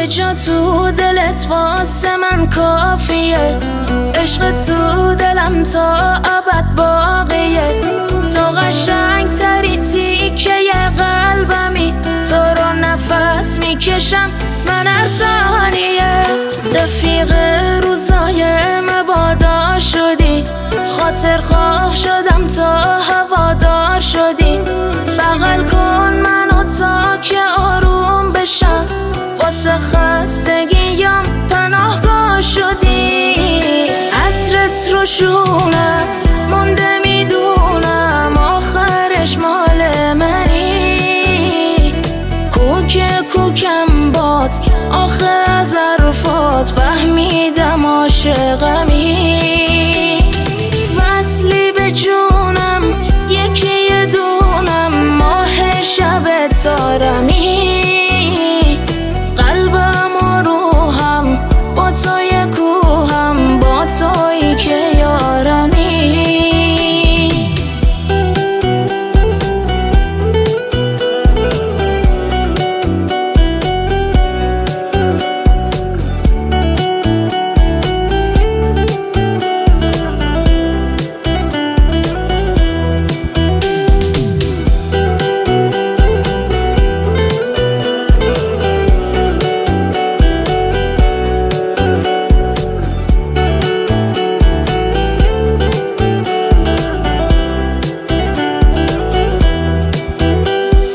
یه جا تو دلت واسه من کافیه، عشق تو دلم تا ابد باقیه. تو قشنگ تری تیکه قلبمی، تو رو نفس میکشم من هر ثانیه. رفیق روزای مبادا شدی، خاطر خواه شدم تا هوادار شدی. بغل کن منو تا که آروم بشم، واسه خستگیام پناهگاه شدی. عطرت رو شونه مونده میدونم آخرش مال منی. کوکم باد آخه از حرفات فهمیدم عاشقمی. وصلی به جونم یکی یه دونم، ماه شب تارمی. قلبم و روحم با توی کوهم، با تویی که یارمی.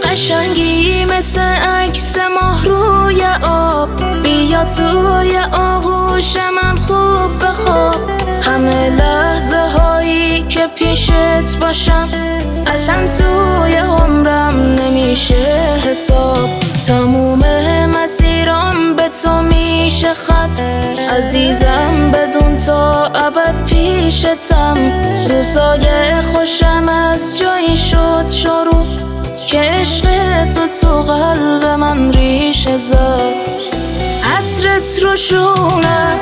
قشنگی مثل عکس ماه روی آب، بیا توی آغوش من خوب بخواب. همه لحظه هایی که پیشت باشم اصلا توی عمرم نمیشه حساب. تموم مسیرام به تو میشه ختم، عزیزم بدون تا ابد پیشتم. روزای خوشم از جایی شد شروع، که عشق تو قلب من ریشه زد. عطرت رو شونه